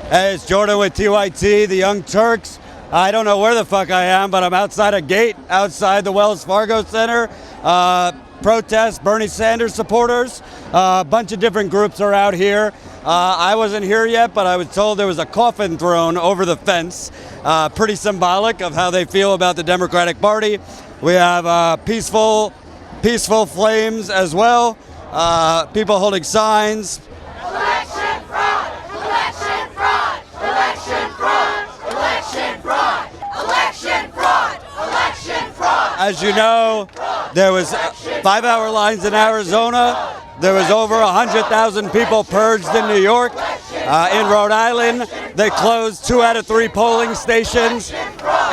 Hey, it's Jordan with TYT, the Young Turks. I don't know where the fuck I am, but I'm outside a gate outside the Wells Fargo Center. Protest, Bernie Sanders supporters. A bunch of different groups are out here. I wasn't here yet, but I was told there was a coffin thrown over the fence. Pretty symbolic of how they feel about the Democratic Party. We have peaceful flames as well. People holding signs. Election fraud! Election fraud! Election fraud! Election fraud! Election fraud! Election fraud! As you know, there was 5-hour lines in Arizona. There was over 100,000 people purged in New York. In Rhode Island, they closed 2 out of 3 polling stations.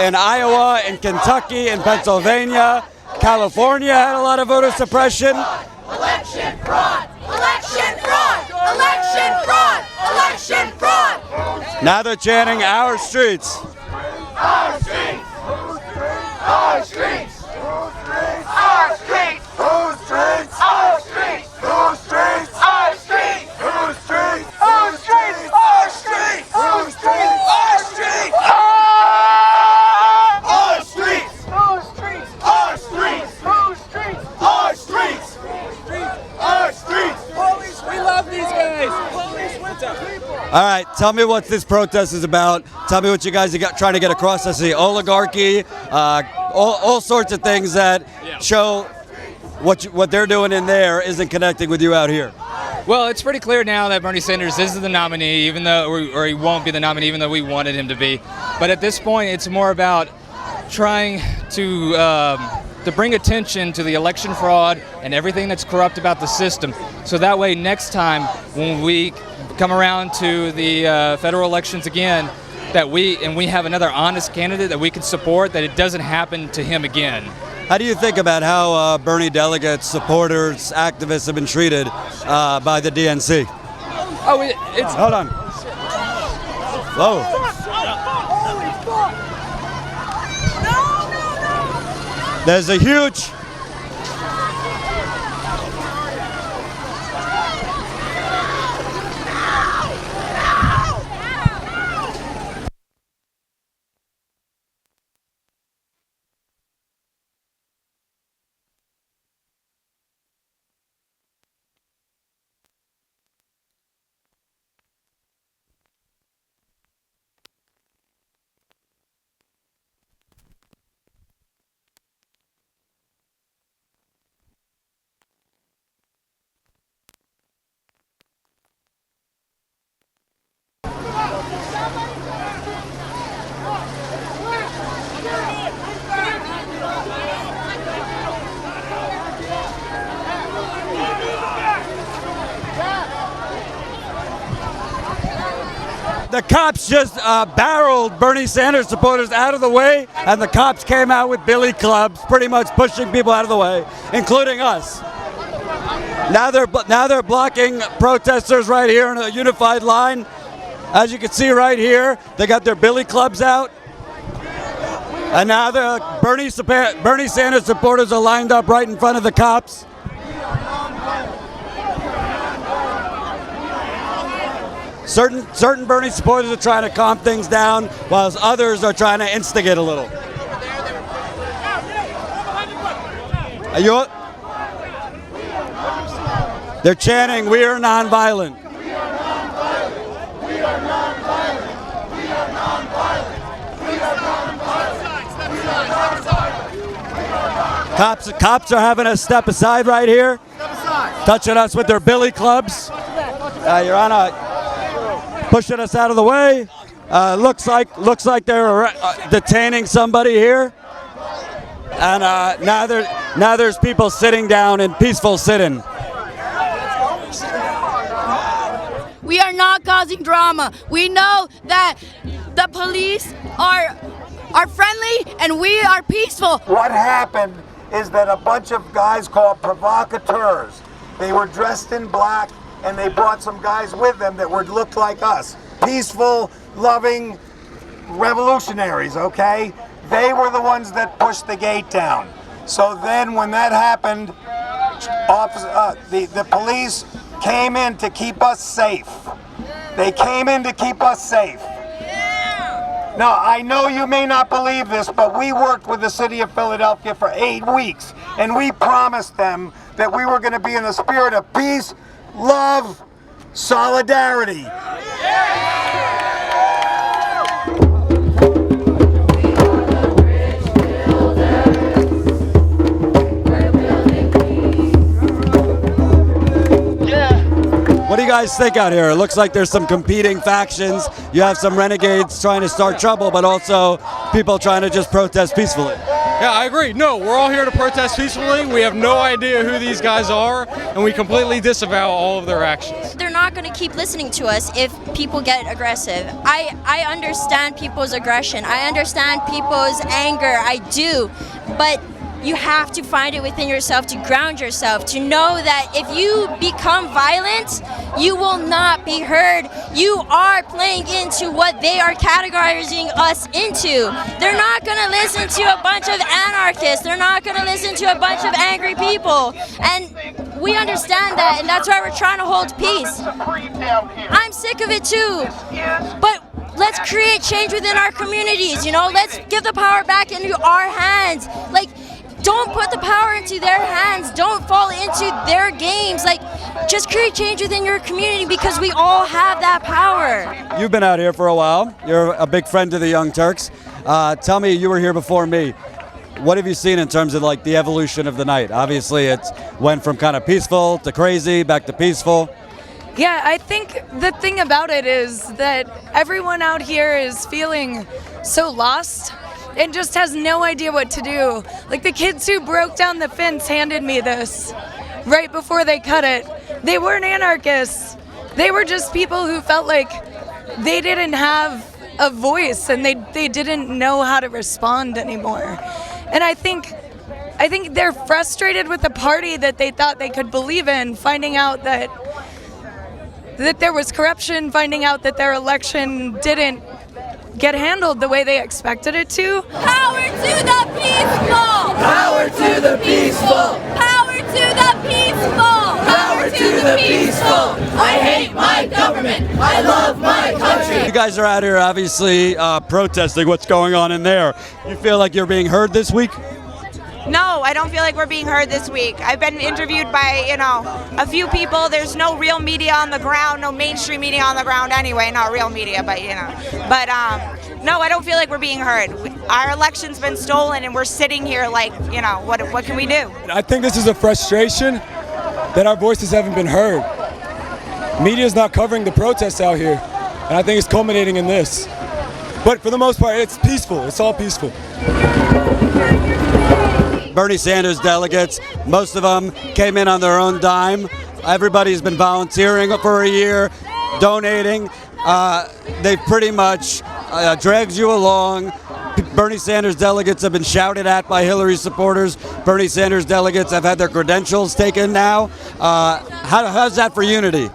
In Iowa, in Kentucky, in Pennsylvania, California had a lot of voter suppression. Election fraud! Election fraud! Election fraud! Election fraud! Now they're chanting our streets. Our streets! Our streets! Our streets! Whose streets? Our streets! Whose streets? Our streets! Whose streets? Our streets! Our streets! Whose streets? Our streets! Our streets! Our streets! Our streets! Whose streets? Our streets! Our streets! Police, we love these guys. Police with the people. All right, tell me what this protest is about. Tell me what you guys are trying to get across. I see oligarchy, all sorts of things that show what they're doing in there isn't connecting with you out here. Well, it's pretty clear now that Bernie Sanders is the nominee, even though, or he won't be the nominee, even though we wanted him to be. But at this point, it's more about trying to bring attention to the election fraud and everything that's corrupt about the system. So that way, next time when we come around to the federal elections again, that we have another honest candidate that we can support, that it doesn't happen to him again. How do you think about how Bernie delegates, supporters, activists have been treated by the DNC? Oh, it's Hold on. Whoa. There's a huge... The cops just barreled Bernie Sanders supporters out of the way, and the cops came out with billy clubs, pretty much pushing people out of the way, including us. Now they're blocking protesters right here in a unified line. As you can see right here, they got their billy clubs out, and now the Bernie Sanders supporters are lined up right in front of the cops. Certain Bernie supporters are trying to calm things down, whilst others are trying to instigate a little. They're chanting, "We are nonviolent." We are nonviolent. We are nonviolent. We are nonviolent. We are nonviolent. Cops are having us step aside right here, touching us with their billy clubs. Your Honor, pushing us out of the way. Looks like they're detaining somebody here, and now there's people sitting down in peaceful sit-in. We are not causing drama. We know that the police are friendly and we are peaceful. What happened is that a bunch of guys called provocateurs, they were dressed in black and they brought some guys with them that looked like us. Peaceful, loving revolutionaries, okay? They were the ones that pushed the gate down. So then when that happened, the police came in to keep us safe. They came in to keep us safe. Now, I know you may not believe this, but we worked with the city of Philadelphia for 8 weeks, and we promised them that we were going to be in the spirit of peace, love, solidarity. What do you guys think out here? It looks like there's some competing factions. You have some renegades trying to start trouble, but also people trying to just protest peacefully. Yeah, I agree. No, we're all here to protest peacefully. We have no idea who these guys are, and we completely disavow all of their actions. They're not going to keep listening to us if people get aggressive. I understand people's aggression. I understand people's anger. I do. But you have to find it within yourself to ground yourself, to know that if you become violent, you will not be heard. You are playing into what they are categorizing us into. They're not going to listen to a bunch of anarchists. They're not going to listen to a bunch of angry people. And we understand that, and that's why we're trying to hold peace. I'm sick of it too. But let's create change within our communities, you know? Let's give the power back into our hands. Like, don't put the power into their hands. Don't fall into their games. Like, just create change within your community because we all have that power. You've been out here for a while. You're a big friend to the Young Turks. Tell me, you were here before me. What have you seen in terms of like the evolution of the night? Obviously, it went from kind of peaceful to crazy, back to peaceful. Yeah, I think the thing about it is that everyone out here is feeling so lost and just has no idea what to do. Like the kids who broke down the fence handed me this right before they cut it. They weren't anarchists. They were just people who felt like they didn't have a voice and they didn't know how to respond anymore. And I think they're frustrated with the party that they thought they could believe in, finding out that there was corruption, finding out that their election didn't get handled the way they expected it to. Power to the peaceful! Power to the peaceful! Power to the peaceful! Power to the peaceful! I hate my government! I love my country! You guys are out here obviously protesting what's going on in there. You feel like you're being heard this week? No, I don't feel like we're being heard this week. I've been interviewed by, a few people. There's no real media on the ground, no mainstream media on the ground anyway. Not real media, but, But, no, I don't feel like we're being heard. Our election's been stolen, and we're sitting here like, what can we do? I think this is a frustration that our voices haven't been heard. Media's not covering the protests out here, and I think it's culminating in this. But for the most part, it's peaceful. It's all peaceful. Bernie Sanders delegates, most of them came in on their own dime. Everybody's been volunteering for a year, donating. They've pretty much dragged you along. Bernie Sanders delegates have been shouted at by Hillary supporters. Bernie Sanders delegates have had their credentials taken now. How's that for unity?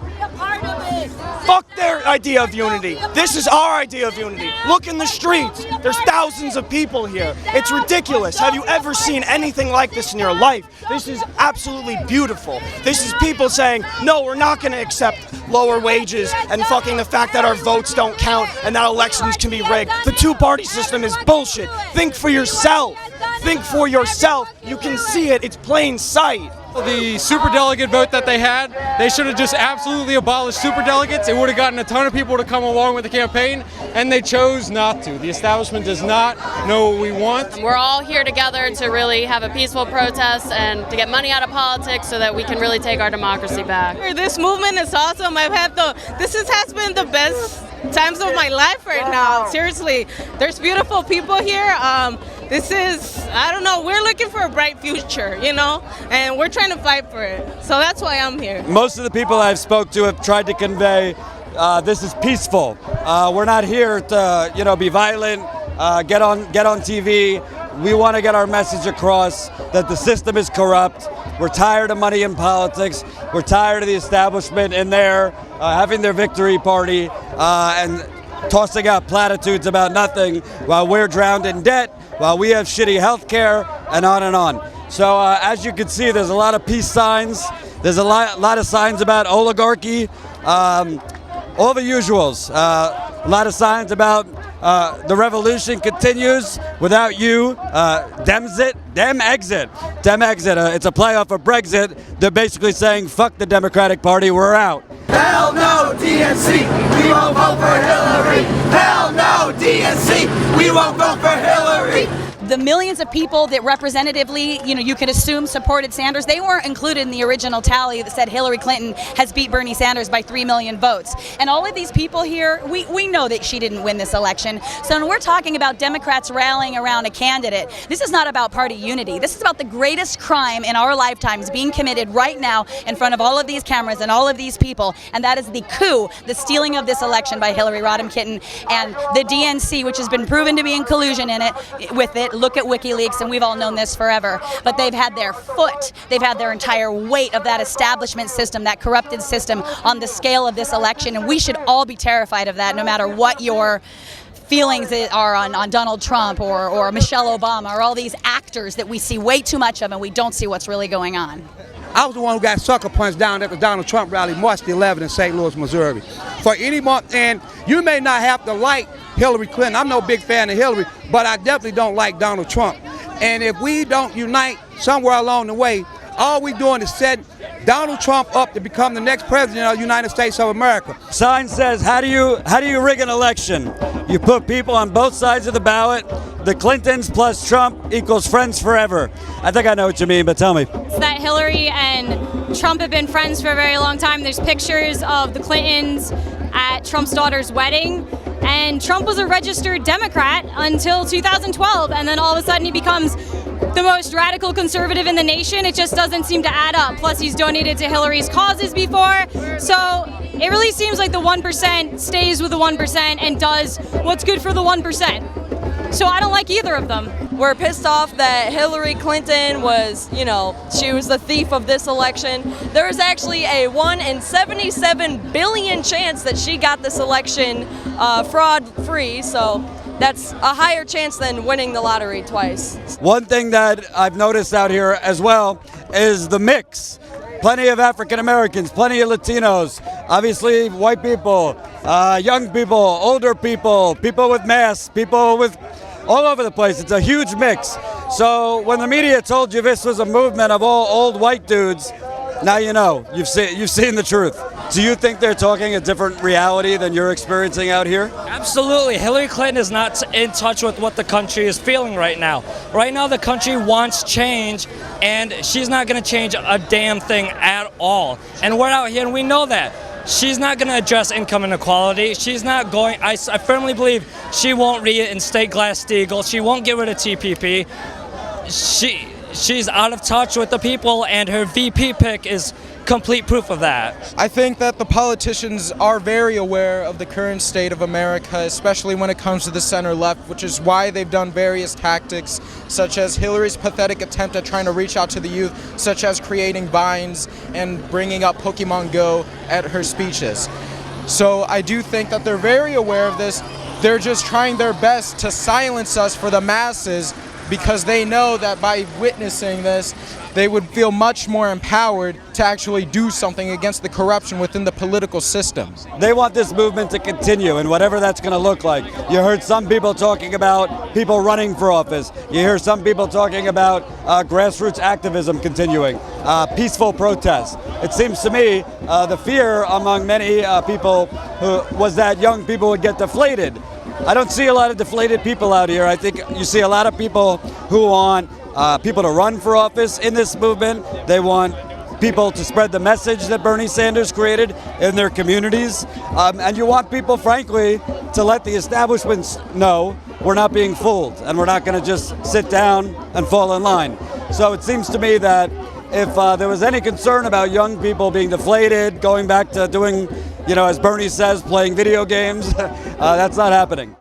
Fuck their idea of unity. This is our idea of unity. Look in the streets. There's thousands of people here. It's ridiculous. Have you ever seen anything like this in your life? This is absolutely beautiful. This is people saying, no, we're not going to accept lower wages and fucking the fact that our votes don't count and that elections can be rigged. The two-party system is bullshit. Think for yourself. Think for yourself. You can see it. It's plain sight. The superdelegate vote that they had, they should have just absolutely abolished superdelegates. It would have gotten a ton of people to come along with the campaign, and they chose not to. The establishment does not know what we want. We're all here together to really have a peaceful protest and to get money out of politics so that we can really take our democracy back. This movement is awesome. This has been the best times of my life right now. Seriously, there's beautiful people here. We're looking for a bright future, and we're trying to fight for it. So that's why I'm here. Most of the people I've spoke to have tried to convey this is peaceful. We're not here to, be violent, get on TV. We want to get our message across that the system is corrupt. We're tired of money in politics. We're tired of the establishment in there having their victory party and tossing out platitudes about nothing while we're drowned in debt, while we have shitty health care, and on and on. So as you can see, there's a lot of peace signs. There's a lot of signs about oligarchy. all the usuals. A lot of signs about the revolution continues without you. Demexit. It's a playoff of Brexit. They're basically saying, fuck the Democratic Party, we're out. Hell no, DNC, we won't vote for Hillary. Hell no, DNC, we won't vote for Hillary. The millions of people that representatively, you could assume supported Sanders, they weren't included in the original tally that said Hillary Clinton has beat Bernie Sanders by 3 million votes. And all of these people here, we know that she didn't win this election. So when we're talking about Democrats rallying around a candidate, this is not about party unity. This is about the greatest crime in our lifetimes being committed right now in front of all of these cameras and all of these people. And that is the coup, the stealing of this election by Hillary Rodham Clinton and the DNC, which has been proven to be in collusion with it. Look at WikiLeaks, and we've all known this forever. But they've had their foot, they've had their entire weight of that establishment system, that corrupted system on the scale of this election, and we should all be terrified of that, no matter what your feelings are on Donald Trump or Michelle Obama or all these actors that we see way too much of and we don't see what's really going on. I was the one who got sucker punched down at the Donald Trump rally March the 11th in St. Louis, Missouri. For any month, and you may not have to like Hillary Clinton. I'm no big fan of Hillary, but I definitely don't like Donald Trump. And if we don't unite somewhere along the way, all we're doing is setting Donald Trump up to become the next president of the United States of America. Sign says, how do you rig an election? You put people on both sides of the ballot. The Clintons plus Trump equals friends forever. I think I know what you mean, but tell me. It's that Hillary and Trump have been friends for a very long time. There's pictures of the Clintons at Trump's daughter's wedding. And Trump was a registered Democrat until 2012, and then all of a sudden he becomes the most radical conservative in the nation. It just doesn't seem to add up. Plus, he's donated to Hillary's causes before. So it really seems like the 1% stays with the 1% and does what's good for the 1%. So I don't like either of them. We're pissed off that Hillary Clinton was, she was the thief of this election. There is actually a 1 in 77 billion chance that she got this election fraud-free, so that's a higher chance than winning the lottery twice. One thing that I've noticed out here as well is the mix. Plenty of African Americans, plenty of Latinos, obviously white people, young people, older people, people with masks, people with all over the place. It's a huge mix. So when the media told you this was a movement of all old white dudes, now you know. You've seen the truth. Do you think they're talking a different reality than you're experiencing out here? Absolutely. Hillary Clinton is not in touch with what the country is feeling right now. Right now the country wants change, and she's not going to change a damn thing at all. And we're out here and we know that. She's not going to address income inequality. She's not going, I firmly believe she won't reinstate Glass-Steagall. She won't get rid of TPP. She's out of touch with the people, and her VP pick is complete proof of that. I think that the politicians are very aware of the current state of America, especially when it comes to the center left, which is why they've done various tactics, such as Hillary's pathetic attempt at trying to reach out to the youth, such as creating vines and bringing up Pokemon Go at her speeches. So I do think that they're very aware of this. They're just trying their best to silence us for the masses, because they know that by witnessing this, they would feel much more empowered to actually do something against the corruption within the political system. They want this movement to continue, and whatever that's going to look like. You heard some people talking about people running for office. You hear some people talking about grassroots activism continuing, peaceful protests. It seems to me the fear among many people was that young people would get deflated. I don't see a lot of deflated people out here. I think you see a lot of people who want people to run for office in this movement. They want people to spread the message that Bernie Sanders created in their communities. And you want people, frankly, to let the establishments know we're not being fooled and we're not going to just sit down and fall in line. So it seems to me that if there was any concern about young people being deflated, going back to doing, as Bernie says, playing video games, that's not happening.